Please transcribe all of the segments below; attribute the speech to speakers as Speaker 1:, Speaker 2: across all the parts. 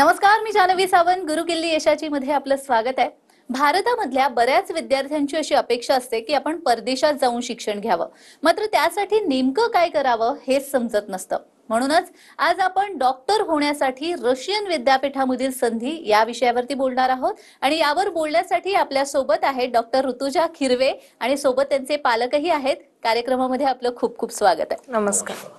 Speaker 1: नमस्कार, मी जानवी सावंत. गुरुकिल्ली यशाची मध्ये आपलं स्वागत आहे. भारतामधल्या बऱ्याच विद्यार्थ्यांची अशी अपेक्षा असते की आपण परदेशात जाऊन शिक्षण घ्यावं, मात्र त्यासाठी नेमकं काय करावं हेच समजत नसतं. म्हणूनच आज आपण डॉक्टर होण्यासाठी रशियन विद्यापीठामधील संधी या विषयावरती बोलणार आहोत. आणि यावर बोलण्यासाठी आपल्या सोबत आहेत डॉक्टर ऋतुजा खिरवे आणि सोबत त्यांचे पालकही आहेत. कार्यक्रमामध्ये आपलं खूप खूप स्वागत आहे.
Speaker 2: नमस्कार.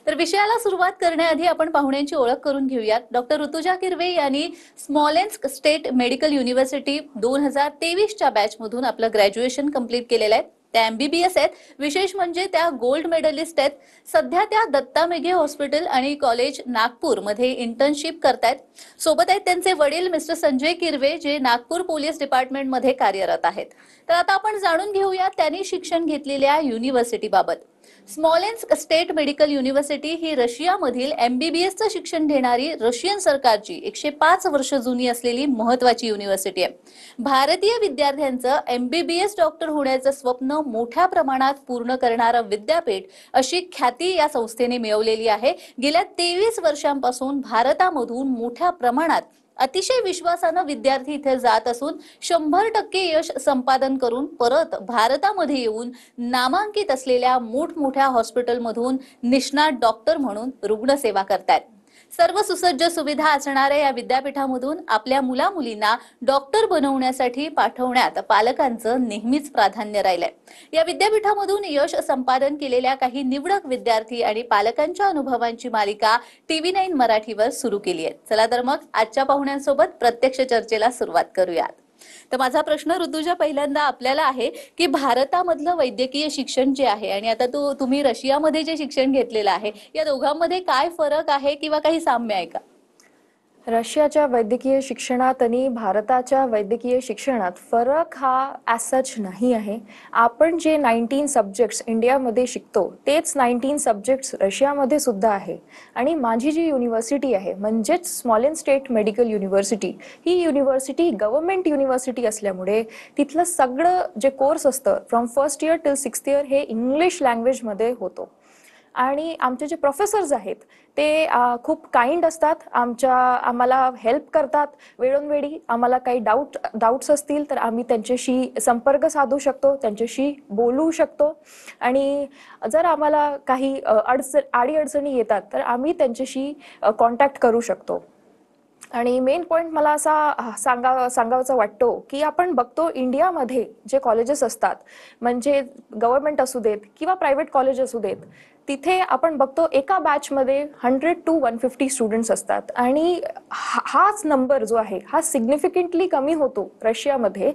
Speaker 1: तर विषयाला सुरुवात करण्याआधी आपण पाहुण्यांची ओळख करून घेऊयात. डॉक्टर ऋतुजा किरवे यांनी स्मॉलेन्स्क स्टेट मेडिकल युनिव्हर्सिटी 2023च्या बॅच मधून आपलं ग्रॅज्युएशन कंप्लीट केलेलं आहे. त्या MBBS आहेत. विशेष म्हणजे त्या गोल्ड मेडलिस्ट आहेत. सध्या त्या दत्ता मेघे हॉस्पिटल आणि कॉलेज नागपूर मध्ये इंटर्नशिप करतायत. सोबत आहेत त्यांचे वडील मिस्टर संजय किरवे, जे नागपूर पोलीस डिपार्टमेंट मध्ये कार्यरत आहेत. तर आता आपण जाणून घेऊया त्यांनी शिक्षण घेतलेल्या युनिव्हर्सिटी बाबत. स्मॉलेन्स्क स्टेट मेडिकल युनिव्हर्सिटी ही रशियामधील MBBSचं शिक्षण घेणारी रशियन सरकारची 105 वर्ष जुनी असलेली महत्वाची युनिव्हर्सिटी आहे. भारतीय विद्यार्थ्यांचं MBBS डॉक्टर होण्याचं स्वप्न मोठ्या प्रमाणात पूर्ण करणारं विद्यापीठ अशी ख्याती या संस्थेने मिळवलेली आहे. गेल्या 23 वर्षांपासून भारतामधून मोठ्या प्रमाणात अतिशय विश्वासानं विद्यार्थी इथे जात असून 100% यश संपादन करून परत भारतामध्ये येऊन नामांकित असलेल्या मोठमोठ्या हॉस्पिटलमधून निष्णात डॉक्टर म्हणून रुग्णसेवा करतात. सर्व सुसज्ज सुविधा असणाऱ्या या विद्यापीठामधून आपल्या मुला-मुलींना डॉक्टर बनवण्यासाठी पाठवण्यात पालकांचं नेहमीच प्राधान्य राहिलंय. या विद्यापीठामधून यश संपादन केलेल्या काही निवडक विद्यार्थी आणि पालकांच्या अनुभवांची मालिका TV9 मराठीवर सुरू केली आहे. चला तर मग आजच्या पाहुण्यांसोबत प्रत्यक्ष चर्चेला सुरुवात करूयात. तर माझा प्रश्न ऋतुजा पहिल्यांदा आपल्याला आहे की भारतामधलं वैद्यकीय शिक्षण जे आहे आणि आता तुम्ही रशियामध्ये जे शिक्षण घेतलेलं आहे, या दोघांमध्ये काय फरक आहे किंवा काही साम्य आहे का?
Speaker 2: रशियाच्या वैद्यकीय शिक्षणात आणि भारताच्या वैद्यकीय शिक्षणात फरक हा ॲज सच नाही आहे. आपण जे 19 सब्जेक्ट्स इंडियामध्ये शिकतो तेच 19 सब्जेक्ट्स रशियामध्ये सुद्धा आहे. आणि माझी जी युनिव्हर्सिटी आहे म्हणजेच स्मॉलेन्स्क स्टेट मेडिकल युनिव्हर्सिटी, ही युनिव्हर्सिटी गव्हर्नमेंट युनिव्हर्सिटी असल्यामुळे तिथलं सगळं जे कोर्स असतं from first year till 6th year हे इंग्लिश लँग्वेजमध्ये होतो. आणि आमचे जे प्रोफेसर्स आहेत ते खूप काइंड असतात. आम्हाला हेल्प करतात. वेळोवेळी आम्हाला काही डाऊट्स असतील तर आम्ही त्यांच्याशी संपर्क साधू शकतो, त्यांच्याशी बोलू शकतो. आणि जर आम्हाला काही अडीअडचणी येतात तर आम्ही त्यांच्याशी कॉन्टॅक्ट करू शकतो. आणि मेन पॉईंट मला असा सांगावाचा वाटतो की आपण बघतो इंडियामध्ये जे कॉलेजेस असतात, म्हणजे गव्हर्नमेंट असू देत किंवा प्रायव्हेट कॉलेज असू देत, तिथे आपण बघतो एका बॅचमध्ये 100 to 150 स्टुडंट्स असतात. आणि हाच नंबर जो आहे हा सिग्निफिकंटली कमी होतो रशियामध्ये.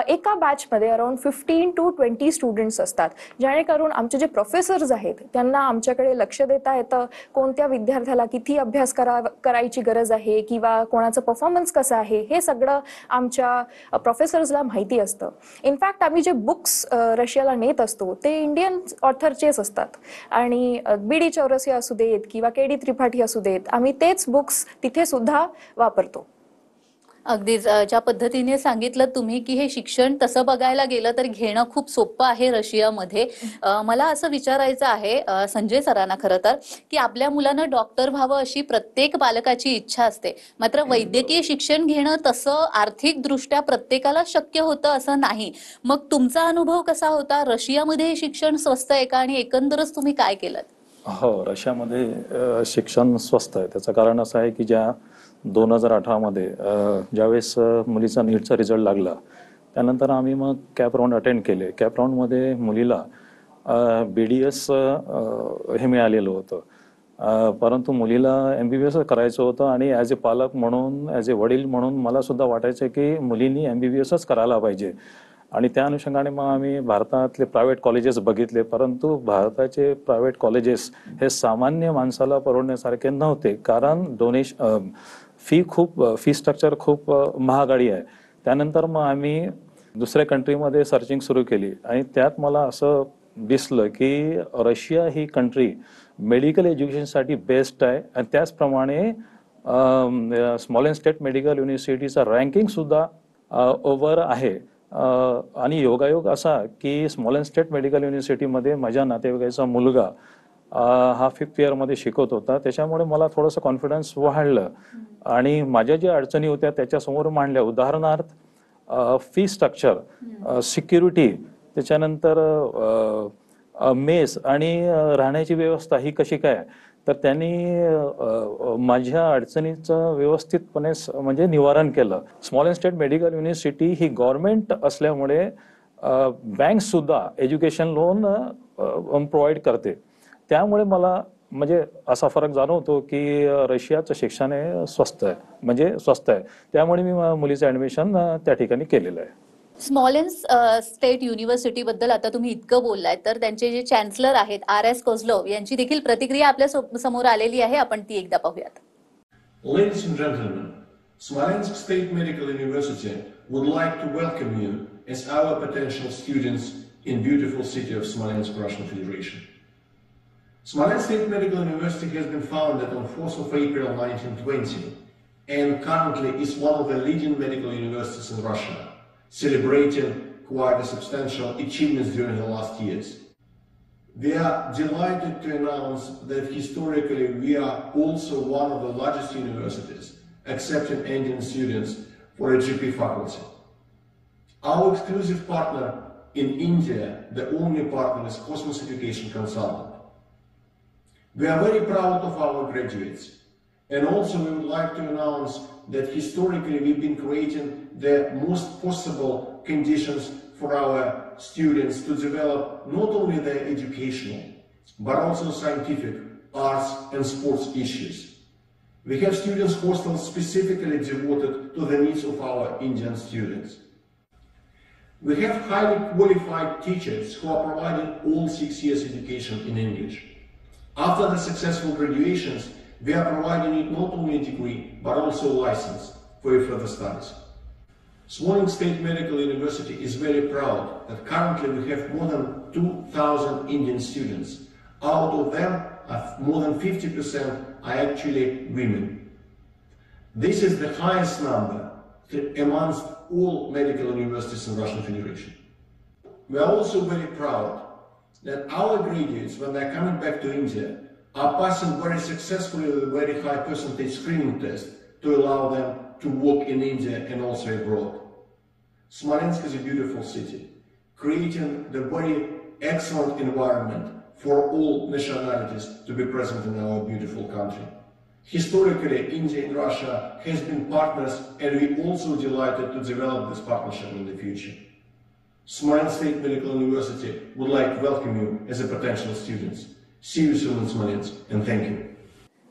Speaker 2: एका बॅचमध्ये अराउंड 15 to 20 स्टुडंट्स असतात, जेणेकरून आमचे जे प्रोफेसर्स आहेत त्यांना आमच्याकडे लक्ष देता येतं. कोणत्या विद्यार्थ्याला किती अभ्यास करायची गरज आहे किंवा कोणाचं परफॉर्मन्स कसं आहे हे सगळं आमच्या प्रोफेसर्सला माहिती असतं. इनफॅक्ट आम्ही जे बुक्स रशियाला नेत असतो ते इंडियन ऑथरचेच असतात. आणि BD चौरसिया असू देत किंवा KD त्रिपाठी असू देत, आम्ही तेच बुक्स तिथे सुद्धा वापरतो.
Speaker 1: अगदीच ज्या पद्धतीने सांगितलं तुम्ही की हे शिक्षण तसं बघायला गेलं तर घेणं खूप सोपं आहे रशियामध्ये. मला असं विचारायचं आहे संजय सरांना, खरं तर की आपल्या मुलानं डॉक्टर व्हावं अशी प्रत्येक पालकाची इच्छा असते, मात्र वैद्यकीय शिक्षण घेणं तसं आर्थिकदृष्ट्या प्रत्येकाला शक्य होतं असं नाही. मग तुमचा अनुभव कसा होता? रशियामध्ये हे शिक्षण स्वस्त आहे का आणि एकंदरच तुम्ही काय केलं?
Speaker 3: हो, रशियामध्ये शिक्षण स्वस्त आहे. त्याचं कारण असं आहे की 2018 मध्ये ज्यावेळेस मुलीचा नीटचा रिझल्ट लागला त्यानंतर आम्ही मग कॅप राऊंड अटेंड केले. कॅप राऊंडमध्ये मुलीला BDS हे मिळालेलं होतं, परंतु मुलीला MBBS करायचं होतं. आणि ॲज ए पालक म्हणून, ॲज ए वडील म्हणून मला सुद्धा वाटायचं की मुलींनी MBBSच करायला पाहिजे. आणि त्या अनुषंगाने मग आम्ही भारतातले प्रायव्हेट कॉलेजेस बघितले, परंतु भारताचे प्रायव्हेट कॉलेजेस हे सामान्य माणसाला परवडण्यासारखे नव्हते, कारण फी स्ट्रक्चर खूप महागडी आहे. त्यानंतर मग आम्ही दुसऱ्या कंट्रीमध्ये सर्चिंग सुरू केली आणि त्यात मला असं दिसलं की रशिया ही कंट्री मेडिकल एज्युकेशनसाठी बेस्ट आहे. आणि त्याचप्रमाणे स्मॉलेन्स्क स्टेट मेडिकल युनिव्हर्सिटीचा रँकिंगसुद्धा ओव्हर आहे. आणि योगायोग असा की स्मॉलेन्स्क स्टेट मेडिकल युनिव्हर्सिटीमध्ये माझ्या नातेवाईकाचा मुलगा हा 5th इयरमध्ये शिकवत होता. त्याच्यामुळे मला थोडंसं कॉन्फिडन्स वाढलं आणि माझ्या ज्या अडचणी होत्या त्याच्यासमोर मांडल्या. उदाहरणार्थ फी स्ट्रक्चर, सिक्युरिटी, त्याच्यानंतर मेस आणि राहण्याची व्यवस्था ही कशी काय, तर त्यांनी माझ्या अडचणीचं व्यवस्थितपणे म्हणजे निवारण केलं. Small and state medical university he government असल्यामुळे बँक सुद्धा एज्युकेशन लोन प्रोव्हाइड करते. त्यामुळे मला म्हणजे असा फरक जाणवतो की रशियाचं शिक्षण हे स्वस्त आहे. त्यामुळे मी मुलीचं ऍडमिशन त्या ठिकाणी केलेलं आहे.
Speaker 1: स्मॉलेन्स स्टेट युनिव्हर्सिटी बद्दल आता तुम्ही इतकं बोललाय, तर त्यांचे जे चॅन्सलर आहेत R.S. कोझलोव यांची देखील प्रतिक्रिया आपल्या समोर आलेली आहे. आपण ती एकदा पाहूयात.
Speaker 4: Ladies and gentlemen, Smolensk State Medical University would like to welcome you as our potential students in beautiful city of Smolensk, Russian Federation. Smolensk State Medical University has been founded on 4th of April 1920 and currently is one of the leading medical universities in Russia, celebrating quite a substantial achievements during the last years. We are delighted to announce that historically we are also one of the largest universities accepting Indian students for a GP faculty. Our exclusive partner in India, the only partner, is Cosmos Education Consultant. We are very proud of our graduates, and also we would like to announce that historically we've been creating the most possible conditions for our students to develop not only their educational but also scientific, arts and sports issues. We have students hostels specifically devoted to the needs of our Indian students. We have highly qualified teachers who are providing all 6 years education in English. After the successful graduations, we are providing it not only a degree but also a license for your further studies. Smolensk State Medical University is very proud that currently we have more than 2,000 Indian students. Out of them, more than 50% are actually women. This is the highest number amongst all medical universities in Russian Federation. We are also very proud that our graduates, when they're coming back to India, are passing very successfully with a very high percentage screening test to allow them to work in India and also abroad. Smolensk is a beautiful city, creating the very excellent environment for all nationalities to be present in our beautiful country. Historically, India and Russia has been partners, and we also delighted to develop this partnership in the future. Smolensk State Medical University would like to welcome you as a potential students. See you soon in Smolensk, and thank you.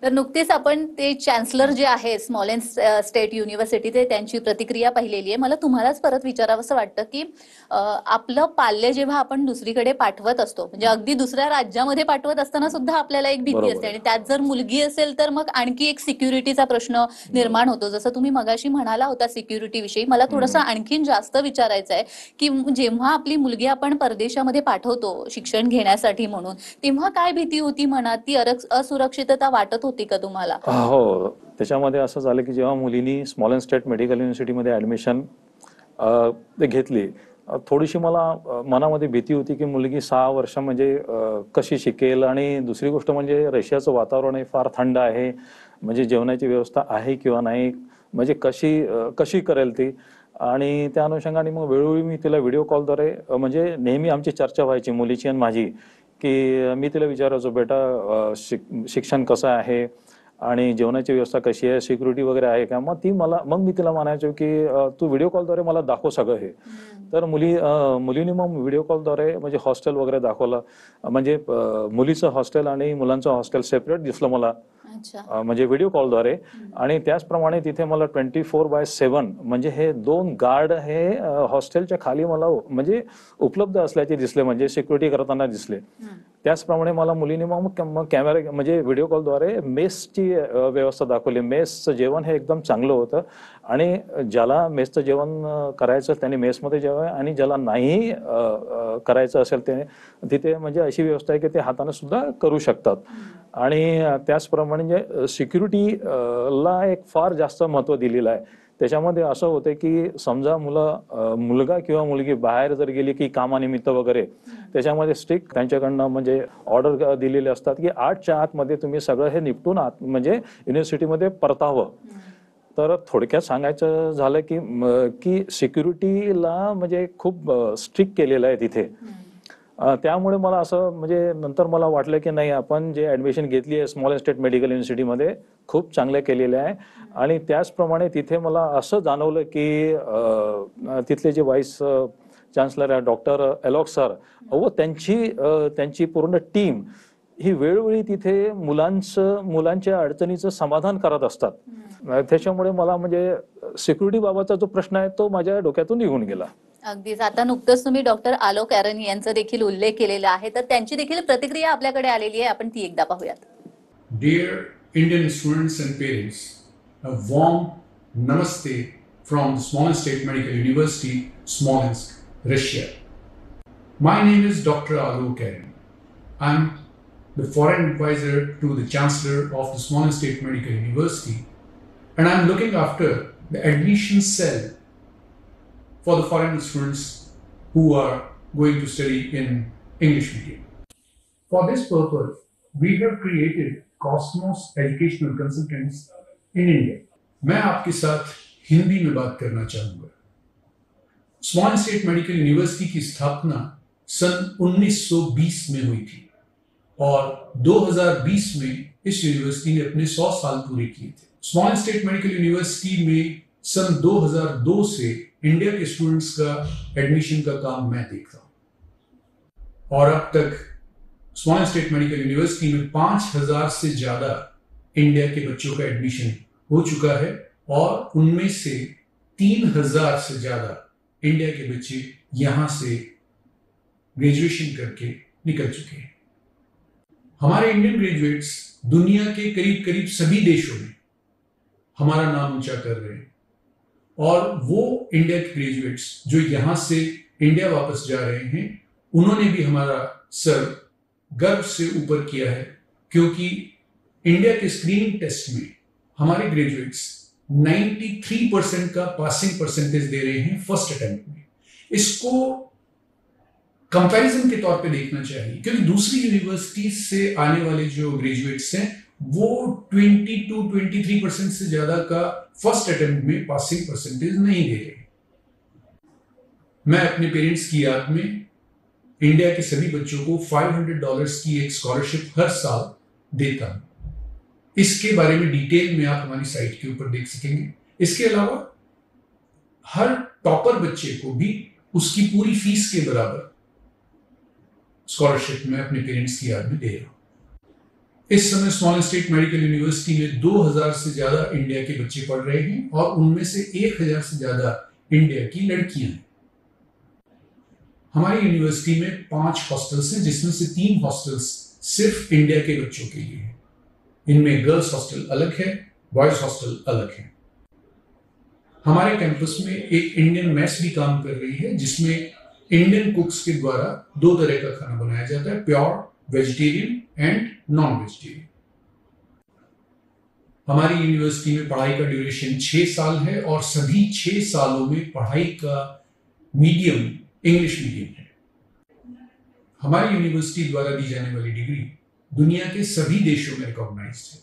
Speaker 1: तर नुकतेच आपण ते chancellor जे आहे स्मॉलेन्स state युनिव्हर्सिटीचे त्यांची प्रतिक्रिया पाहिलेली आहे. मला तुम्हालाच परत विचारावंसं वाटतं की आपलं पाल्य जेव्हा आपण दुसरीकडे पाठवत असतो, म्हणजे अगदी दुसऱ्या राज्यामध्ये पाठवत असताना सुद्धा आपल्याला एक भीती असते, आणि त्यात जर मुलगी असेल तर मग आणखी एक सिक्युरिटीचा प्रश्न निर्माण होतो. जसं तुम्ही मगाशी म्हणाला होता सिक्युरिटी विषयी, मला थोडंसं आणखीन जास्त विचारायचं आहे की जेव्हा आपली मुलगी आपण परदेशामध्ये पाठवतो शिक्षण घेण्यासाठी म्हणून, तेव्हा काय भीती होती मनात? ती असुरक्षितता वाटत होती का तुम्हाला?
Speaker 3: हो, त्याच्यामध्ये असं झालं की जेव्हा मुलींनी स्मॉलेन्स स्टेट मेडिकल युनिव्हर्सिटीमध्ये ऍडमिशन घेतली, थोडीशी मला मनामध्ये भीती होती की मुलगी 6 वर्ष म्हणजे कशी शिकेल, आणि दुसरी गोष्ट म्हणजे रशियाचं वातावरण हे फार थंड आहे, म्हणजे जेवणाची व्यवस्था आहे किंवा नाही, म्हणजे कशी करेल ती. आणि त्या अनुषंगाने मग वेळोवेळी मी तिला व्हिडिओ कॉलद्वारे म्हणजे नेहमी आमची चर्चा व्हायची मुलीची आणि माझी, की मी तिला विचारायचो बेटा शिक्षण कसं आहे आणि जेवणाची व्यवस्था कशी आहे, सिक्युरिटी वगैरे आहे का. मग मी तिला म्हणायचो की तू व्हिडिओ कॉलद्वारे मला दाखव सगळं हे. तर मुलीने मग व्हिडिओ कॉलद्वारे म्हणजे हॉस्टेल वगैरे दाखवलं, म्हणजे मुलीचं हॉस्टेल आणि मुलांचं हॉस्टेल सेपरेट दिसलं मला म्हणजे व्हिडिओ कॉलद्वारे. आणि त्याचप्रमाणे तिथे मला 24/7 म्हणजे हे 2 गार्ड हे हॉस्टेलच्या खाली मला म्हणजे उपलब्ध असल्याचे दिसले, म्हणजे सिक्युरिटी करताना दिसले. त्याचप्रमाणे मला मुलीने मग कॅमेरा म्हणजे व्हिडिओ कॉलद्वारे मेसची व्यवस्था दाखवली. मेसचं जेवण हे एकदम चांगलं होतं, आणि ज्याला मेसचं जेवण करायचं त्याने मेसमध्ये जेवावं, आणि ज्याला नाही करायचं असेल त्याने तिथे म्हणजे अशी व्यवस्था आहे की ते हाताने सुद्धा करू शकतात. आणि त्याचप्रमाणे सिक्युरिटीला एक फार जास्त महत्त्व दिलेलं आहे. त्याच्यामध्ये असं होतं की समजा मुलगा किंवा मुलगी बाहेर जर गेली की कामानिमित्त वगैरे, त्याच्यामध्ये स्ट्रिक्ट त्यांच्याकडनं म्हणजे ऑर्डर दिलेले असतात की 8च्या आतमध्ये तुम्ही सगळं हे निपटून म्हणजे युनिव्हर्सिटीमध्ये परतावं. तर थोडक्यात सांगायचं झालं की सिक्युरिटीला म्हणजे खूप स्ट्रिक्ट केलेलं आहे तिथे. त्यामुळे मला असं म्हणजे नंतर मला वाटलं की नाही, आपण जे ऍडमिशन घेतली आहे स्मॉल स्टेट मेडिकल युनिव्हर्सिटीमध्ये खूप चांगले केलेले आहे. आणि त्याचप्रमाणे तिथे मला असं जाणवलं की तिथले जे व्हाईस चान्सलर आहे डॉक्टर एलॉक सर व त्यांची पूर्ण टीम ही वेळोवेळी तिथे मुलांच्या अडचणीचं समाधान करत असतात. त्याच्यामुळे मला म्हणजे सिक्युरिटी बाबतचा जो प्रश्न आहे तो माझ्या डोक्यातून निघून गेला.
Speaker 1: अगदीच. आता नुकतंच तुम्ही डॉक्टर आलोक ॲरन यांचा देखील उल्लेख केलेला आहे, तर त्यांची देखील प्रतिक्रिया आपल्याकडे आलेली आहे, आपण ती एकदा पाहूयात.
Speaker 5: Dear Indian students and parents, a warm namaste from the Smolensk State Medical University, Smolensk, Russia. My name is Dr. Alok Aaron. I'm the foreign advisor to the Chancellor of the Smolensk State Medical University, and I'm looking after the admission cell for the foreign students who are going to study in English medium. For this purpose, we have created Cosmos Educational Consultants in India. मैं आपके साथ हिंदी में बात करना चाहूंगा. स्मॉलेंस्क state medical university की स्थापना सन 1920 में हुई थी और 2020 में इस यूनिवर्सिटी ने अपने 100 साल पूरे किए थे. स्मॉलेंस्क स्टेट मेडिकल यूनिवर्सिटी में सन 2002 से इंडिया के स्टूडेंट्स का एडमिशन का काम मैं देखता हूं और अब तक स्मॉलेंस्क स्टेट मेडिकल यूनिवर्सिटी में 5000 से ज्यादा इंडिया के बच्चों का एडमिशन हो चुका है और उनमें से 3000 से ज्यादा इंडिया के बच्चे यहां से ग्रेजुएशन करके निकल चुके हैं. हमारे इंडियन ग्रेजुएट्स दुनिया के करीब करीब सभी देशों में हमारा नाम ऊंचा कर रहे हैं और वो इंडिया के ग्रेजुएट्स जो यहां से इंडिया वापस जा रहे हैं उन्होंने भी हमारा सर गर्व से ऊपर किया है, क्योंकि इंडिया के स्क्रीनिंग टेस्ट में हमारे ग्रेजुएट्स 93% का पासिंग परसेंटेज दे रहे हैं फर्स्ट अटेम्प्ट में. इसको कंपैरिजन के तौर पे देखना चाहिए, क्योंकि दूसरी यूनिवर्सिटी से आने वाले जो ग्रेजुएट्स हैं वो 22-23% से ज्यादा का फर्स्ट अटेम्प्ट में पासिंग परसेंटेज नहीं दे रहे. मैं अपने पेरेंट्स की याद में इंडिया के सभी बच्चों को $500 की एक स्कॉलरशिप हर साल देता हूं. इसके बारे में डिटेल में आप हमारी साइट के ऊपर देख सकेंगे. इसके अलावा हर टॉपर बच्चे को भी उसकी पूरी फीस के बराबर स्कॉलरशिप मैं अपने पेरेंट्स की याद में दे रहा हूं. इस समय स्मॉलेंस्क स्टेट मेडिकल यूनिवर्सिटी में 2000 से ज्यादा इंडिया के बच्चे पढ़ रहे हैं और उनमें से 1000 से ज्यादा इंडिया की लड़कियां हैं. हमारी यूनिवर्सिटी में 5 हॉस्टल्स हैं, जिसमें से 3 हॉस्टल्स सिर्फ इंडिया के बच्चों के लिए हैं. इनमें गर्ल्स हॉस्टल अलग है, बॉयज हॉस्टल अलग है. हमारे कैंपस में एक इंडियन मेस भी काम कर रही है, जिसमें इंडियन कुक्स के द्वारा 2 तरह का खाना बनाया जाता है, pure vegetarian end non vegetarian. हमारी यूनिवर्सिटी में पढ़ाई का ड्यूरेशन 6 साल है और सभी 6 सालों में पढ़ाई का मीडियम इंग्लिश मीडियम है. हमारी यूनिवर्सिटी द्वारा दी जाने वाली डिग्री दुनिया के सभी देशों में रिकॉग्नाइज्ड है.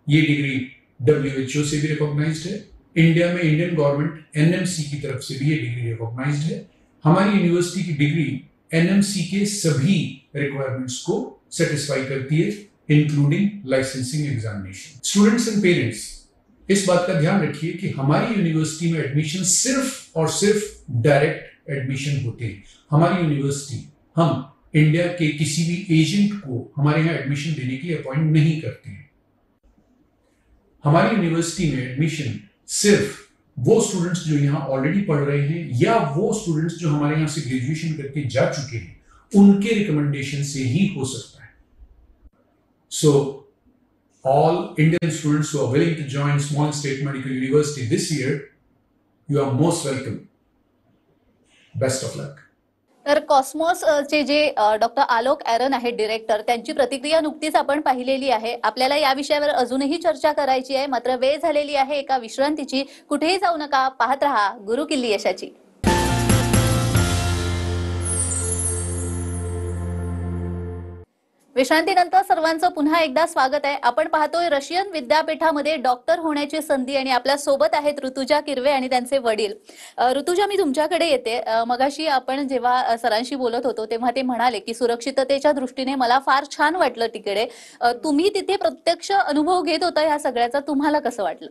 Speaker 5: ये डिग्री WHO से भी रिकॉग्नाइज्ड है. इंडिया में इंडियन गवर्नमेंट NMC की तरफ से भी ये डिग्री रिकॉग्नाइज्ड है. हमारी यूनिवर्सिटी की डिग्री NMC के सभी रिक्वायरमेंट्स को सेटिस्फाई करती है, including licensing examination. Students and parents, इस बात का ध्यान रखिए कि हमारी यूनिवर्सिटी में एडमिशन सिर्फ और सिर्फ डायरेक्ट एडमिशन होते हैं. हमारी यूनिवर्सिटी हम इंडिया के किसी भी एजेंट को हमारे यहाँ एडमिशन देने के लिए अपॉइंट नहीं करते हैं. हमारी यूनिवर्सिटी में एडमिशन सिर्फ वो स्टूडेंट्स जो यहाँ ऑलरेडी पढ़ रहे हैं या वो स्टूडेंट्स जो हमारे यहाँ से ग्रेजुएशन करके जा चुके हैं उनके रिकमेंडेशन से ही हो सकता है. So all Indian students who are willing to join Smolensk State Medical University this year, you are most welcome. Best of luck.
Speaker 1: तर कॉस्मॉस चे जे डॉक्टर आलोक ॲरन आहेत डिरेक्टर, त्यांची प्रतिक्रिया नुकतीच आपण पाहिलेली आहे. आपल्याला या विषयावर अजूनही चर्चा करायची आहे, मात्र वेळ झालेली आहे एका विश्रांतीची. कुठेही जाऊ नका, पाहत रहा गुरु किल्ली यशाची. विश्रांतीनंतर सर्वांचं पुन्हा एकदा स्वागत आहे. आपण पाहतोय रशियन विद्यापीठामध्ये डॉक्टर होण्याची संधी आणि आपल्या सोबत आहेत ऋतुजा किरवे आणि त्यांचे वडील. ऋतुजा, मी तुमच्याकडे येते. मगाशी आपण जेव्हा सरांशी बोलत होतो तेव्हा ते म्हणाले की सुरक्षिततेच्या दृष्टीने मला फार छान वाटलं तिकडे. तुम्ही तिथे प्रत्यक्ष अनुभव घेत होता या सगळ्याचा, तुम्हाला कसं वाटलं?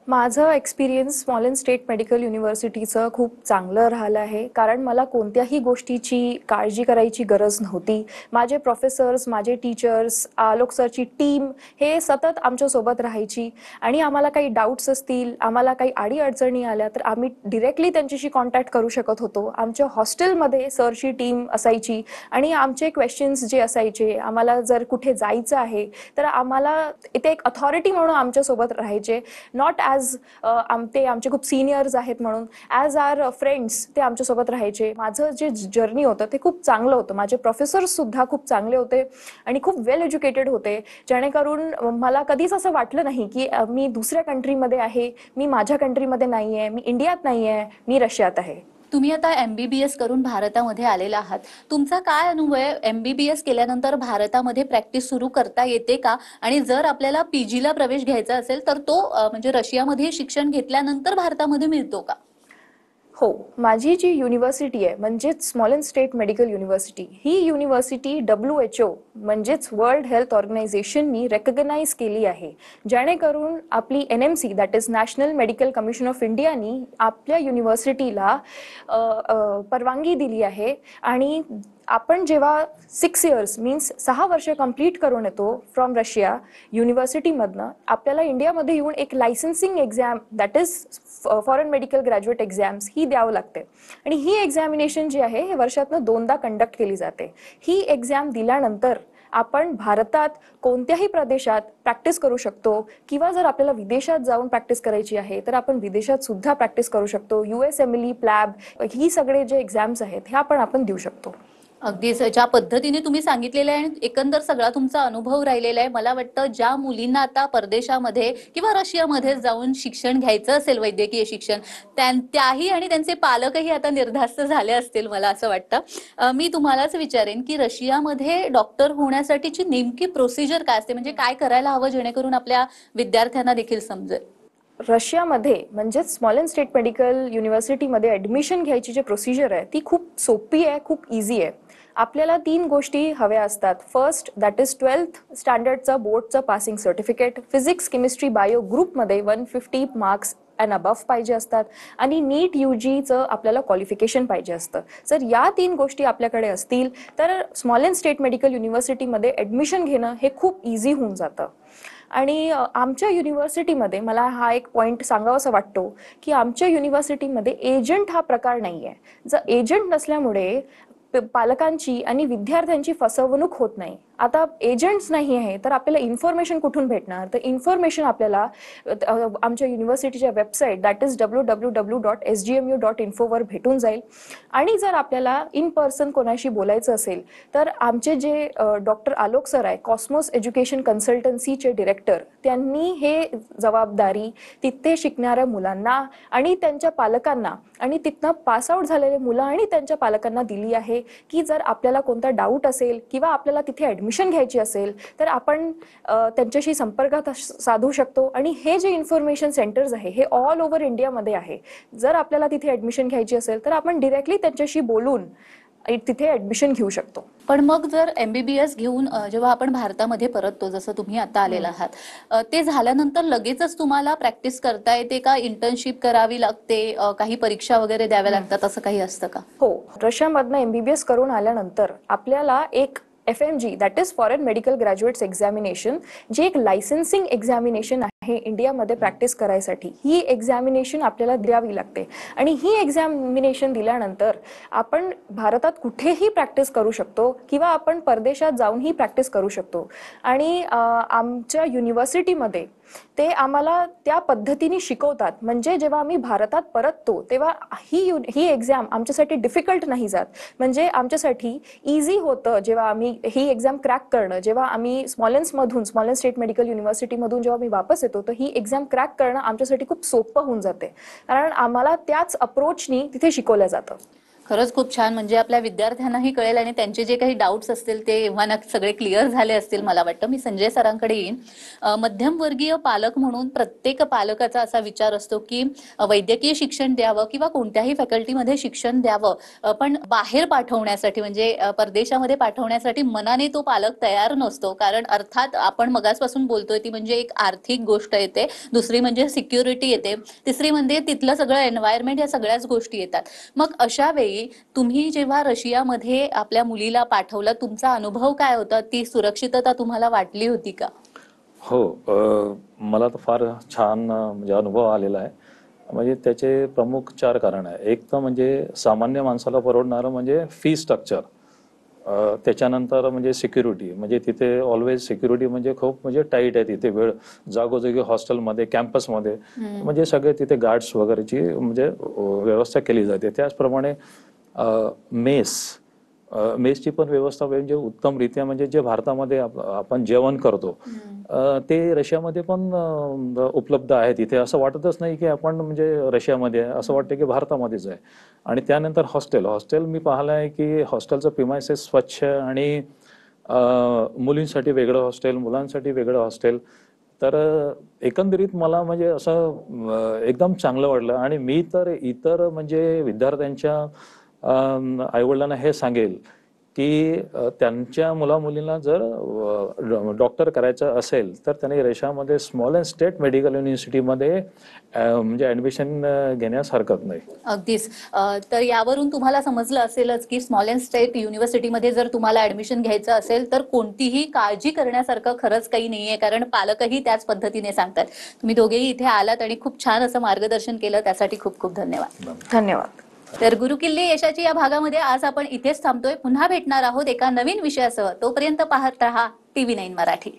Speaker 2: माझं एक्सपिरियन्स स्मॉलेंस स्टेट मेडिकल युनिव्हर्सिटीचं खूप चांगलं राहिलं आहे, कारण मला कोणत्याही गोष्टीची काळजी करायची गरज नव्हती. माझे प्रोफेसर्स, माझे टीचर्स, आलोक सरची टीम हे सतत आमच्यासोबत राहायची आणि आम्हाला काही डाऊट्स असतील, आम्हाला काही अडीअडचणी आल्या तर आम्ही डिरेक्टली त्यांच्याशी कॉन्टॅक्ट करू शकत होतो. आमच्या हॉस्टेलमध्ये सरची टीम असायची आणि आमचे क्वेश्चन्स जे असायचे, आम्हाला जर कुठे जायचं आहे तर आम्हाला इथे एक अथॉरिटी म्हणून आमच्यासोबत राहायचे. नॉट ॲज ते आमचे खूप सिनियर्स आहेत म्हणून, ॲज आर फ्रेंड्स ते आमच्यासोबत राहायचे. माझं जे जर्नी होतं ते खूप चांगलं होतं. माझे प्रोफेसर्ससुद्धा खूप चांगले होते आणि खूप वेल एज्युकेटेड होते, जेणेकरून मला कधीच असं वाटलं नाही की मी दुसऱ्या कंट्रीमध्ये आहे, मी माझ्या कंट्रीमध्ये नाही आहे, मी इंडियात नाही आहे, मी रशियात आहे.
Speaker 1: तुम्ही आता MBBS करून भारतामध्ये आलेला आहात. तुमचा काय अनुभव आहे? MBBS केल्यानंतर भारतामध्ये प्रॅक्टिस सुरू करता येते का? आणि जर आपल्याला PG ला प्रवेश घ्यायचा असेल तर तो म्हणजे रशियामध्ये शिक्षण घेतल्यानंतर भारतामध्ये मिळतो का?
Speaker 2: हो, माझी जी युनिव्हर्सिटी आहे म्हणजेच स्मॉलेंस स्टेट मेडिकल युनिव्हर्सिटी, ही युनिव्हर्सिटी WHO म्हणजेच वर्ल्ड हेल्थ ऑर्गनायझेशननी रेकग्नाइज केली आहे, जेणेकरून आपली NMC that is national medical commission of इंडियानी आपल्या युनिव्हर्सिटीला परवानगी दिली आहे. आणि आपण जेव्हा 6 इयर्स मीन्स 6 वर्ष कंप्लीट करून येतो फ्रॉम रशिया युनिव्हर्सिटीमधनं, आपल्याला इंडियामध्ये येऊन एक licensing exam that is foreign medical graduate exams ही द्यावं लागते. आणि ही एक्झामिनेशन जी आहे हे वर्षातनं 2दा कंडक्ट केली जाते. ही एक्झाम दिल्यानंतर आपण भारतात कोणत्याही प्रदेशात प्रॅक्टिस करू शकतो, किंवा जर आपल्याला विदेशात जाऊन प्रॅक्टिस करायची आहे तर आपण विदेशात सुद्धा प्रॅक्टिस करू शकतो. USMLE, प्लॅब ही सगळे जे एक्झाम्स आहेत हे आपण देऊ शकतो.
Speaker 1: अगदीच ज्या पद्धतीने तुम्ही सांगितलेलं आहे आणि एकंदर सगळा तुमचा अनुभव राहिलेला आहे, मला वाटतं ज्या मुलींना आता परदेशामध्ये किंवा रशियामध्ये जाऊन शिक्षण घ्यायचं असेल, वैद्यकीय शिक्षण, त्याही आणि त्यांचे पालकही आता निर्धास्त झाले असतील मला असं वाटतं. मी तुम्हालाच विचारेन की रशियामध्ये डॉक्टर होण्यासाठीची नेमकी प्रोसिजर काय असते, म्हणजे काय करायला हवं जेणेकरून आपल्या विद्यार्थ्यांना देखील समजेल?
Speaker 2: रशियामध्ये म्हणजेच स्मॉलेंस स्टेट मेडिकल युनिव्हर्सिटीमध्ये ॲडमिशन घ्यायची जी प्रोसिजर आहे ती खूप सोपी आहे, खूप इझी आहे. आपल्याला 3 गोष्टी हव्या असतात. फर्स्ट दॅट इज 12th स्टँडर्डचं बोर्डचं passing certificate, physics, chemistry, bio ग्रुपमध्ये 150 मार्क्स अँड अबव्ह पाहिजे असतात, आणि नीट UGचं आपल्याला क्वालिफिकेशन पाहिजे असतं. जर या 3 गोष्टी आपल्याकडे असतील तर स्मॉलेंस स्टेट मेडिकल युनिव्हर्सिटीमध्ये ॲडमिशन घेणं हे खूप इझी होऊन जातं. आणि आमच्या युनिव्हर्सिटीमध्ये मला हा एक पॉईंट सांगावासा वाटतो की आमच्या युनिव्हर्सिटीमध्ये एजंट हा प्रकार नाही आहे. जर एजंट नसल्यामुळे पालकांची आणि विद्यार्थ्यांची फसवणूक होत नाही. आता एजंट्स नाही आहे तर आपल्याला इन्फॉर्मेशन कुठून भेटणार? तर इन्फॉर्मेशन आपल्याला आमच्या युनिव्हर्सिटीच्या वेबसाईट दॅट इज www.sgmu.info वर भेटून जाईल. आणि जर आपल्याला इन पर्सन कोणाशी बोलायचं असेल तर आमचे जे डॉक्टर आलोक सर आहे, कॉस्मॉस एज्युकेशन कन्सल्टन्सीचे डिरेक्टर, त्यांनी हे जबाबदारी तिथे शिकणाऱ्या मुलांना आणि त्यांच्या पालकांना आणि तिथनं पासआउट झालेले मुलं आणि त्यांच्या पालकांना दिली आहे की जर आपल्याला कोणता डाऊट असेल किंवा आपल्याला तिथे ॲडमिशन घ्यायची असेल तर आपण त्यांच्याशी संपर्कात साधू शकतो. आणि हे जे इन्फॉर्मेशन सेंटर्स आहे हे ऑल ओव्हर इंडियामध्ये आहे. जर आपल्याला तिथे ॲडमिशन घ्यायची असेल तर आपण डिरेक्टली त्यांच्याशी बोलून तिथे ॲडमिशन घेऊ शकतो.
Speaker 1: पण मग जर MBBS घेऊन जेव्हा आपण भारतामध्ये परततो, जसं तुम्ही आता आलेला आहात, ते झाल्यानंतर लगेचच तुम्हाला प्रॅक्टिस करता येते का? इंटर्नशिप करावी लागते, काही परीक्षा वगैरे द्याव्या लागतात, असं काही असतं का?
Speaker 2: हो, रशियामधनं MBBS करून आल्यानंतर आपल्याला एक FMG that is foreign medical graduates examination, जी एक लायसन्सिंग एक्झामिनेशन आहे इंडियामध्ये प्रॅक्टिस करायसाठी, ही एक्झामिनेशन आपल्याला द्यावी लागते. आणि ही एक्झामिनेशन दिल्यानंतर आपण भारतात कुठेही प्रॅक्टिस करू शकतो किंवा आपण परदेशात जाऊनही प्रॅक्टिस करू शकतो. आणि आमच्या युनिव्हर्सिटीमध्ये ते आम्हाला त्या पद्धतीने शिकवतात. म्हणजे जेव्हा आम्ही भारतात परततो तेव्हा ही एक्झाम आमच्यासाठी डिफिकल्ट नाही जात. म्हणजे आमच्यासाठी इझी होतं जेव्हा आम्ही ही एक्झाम क्रॅक करणं. जेव्हा आम्ही स्मॉलेन्स स्टेट मेडिकल युनिव्हर्सिटीमधून जेव्हा मी वापस येतो तर ही एक्झाम क्रॅक करणं आमच्यासाठी खूप सोपं होऊन जाते, कारण आम्हाला त्याच अप्रोचनी तिथे शिकवलं जातं.
Speaker 1: खरंच खूप छान. म्हणजे आपल्या विद्यार्थ्यांनाही कळेल आणि त्यांचे जे काही डाऊट्स असतील ते एव्हा सगळे क्लिअर झाले असतील मला वाटतं. मी संजय सरांकडे येईन. मध्यमवर्गीय पालक म्हणून प्रत्येक पालकाचा असा विचार असतो की वैद्यकीय शिक्षण द्यावं किंवा कोणत्याही फॅकल्टीमध्ये शिक्षण द्यावं, पण बाहेर पाठवण्यासाठी म्हणजे परदेशामध्ये पाठवण्यासाठी मनाने तो पालक तयार नसतो. कारण अर्थात आपण मगासपासून बोलतोय ती म्हणजे एक आर्थिक गोष्ट येते, दुसरी म्हणजे सिक्युरिटी येते, तिसरी म्हणजे तिथलं सगळं एन्व्हायरमेंट, या सगळ्याच गोष्टी येतात. मग अशा वेळी तुम्ही जेव्हा रशियामध्ये आपल्या मुलीला पाठवलं, तुमचा अनुभव काय होता? ती सुरक्षितता तुम्हाला वाटली होती का?
Speaker 3: हो, मला तर फार छान म्हणजे अनुभव आलेला आहे. म्हणजे त्याचे प्रमुख 4 कारण आहे. एक तर म्हणजे सामान्य माणसाला परवडणारं म्हणजे फी स्ट्रक्चर, त्याच्यानंतर म्हणजे सिक्युरिटी, म्हणजे तिथे ऑलवेज सिक्युरिटी म्हणजे खूप म्हणजे टाईट आहे तिथे. वेळ जागोजागी हॉस्टेलमध्ये, कॅम्पसमध्ये म्हणजे सगळे तिथे गार्ड्स वगैरेची म्हणजे व्यवस्था केली जाते. त्याचप्रमाणे मेसची पण व्यवस्था म्हणजे उत्तमरित्या, म्हणजे जे भारतामध्ये आपण जेवण करतो ते रशियामध्ये पण उपलब्ध आहे. तिथे असं वाटतच नाही की आपण म्हणजे रशियामध्ये आहे, असं वाटतं की भारतामध्येच आहे. आणि त्यानंतर हॉस्टेल मी पाहिलं आहे की हॉस्टेलचं प्रिमायसेस स्वच्छ आणि मुलींसाठी वेगळं हॉस्टेल, मुलांसाठी वेगळं हॉस्टेल. तर एकंदरीत मला म्हणजे असं एकदम चांगलं वाटलं. आणि मी तर इतर म्हणजे विद्यार्थ्यांच्या आईवडिलांना हे सांगेल की त्यांच्या मुलींना जर डॉक्टर करायचं असेल तर त्यांनी रशियामध्ये स्मॉलेन्स स्टेट मेडिकल युनिव्हर्सिटीमध्ये म्हणजे ऍडमिशन घेण्यास हरकत नाही.
Speaker 1: अगदीच. तर यावरून तुम्हाला समजलं असेलच की स्मॉलेन्स स्टेट युनिव्हर्सिटीमध्ये जर तुम्हाला ऍडमिशन घ्यायचं असेल तर कोणतीही काळजी करण्यासारखं खरंच काही नाहीये, कारण पालकही त्याच पद्धतीने सांगतात. तुम्ही दोघेही इथे आलात आणि खूप छान असं मार्गदर्शन केलं, त्यासाठी खूप खूप धन्यवाद.
Speaker 2: धन्यवाद.
Speaker 1: तर गुरुकिल्ली यशाची या भागामध्ये आज आपण इथेच थांबतोय. पुन्हा भेटणार आहोत एका नवीन विषयासह. तोपर्यंत पाहत रहा TV9 मराठी.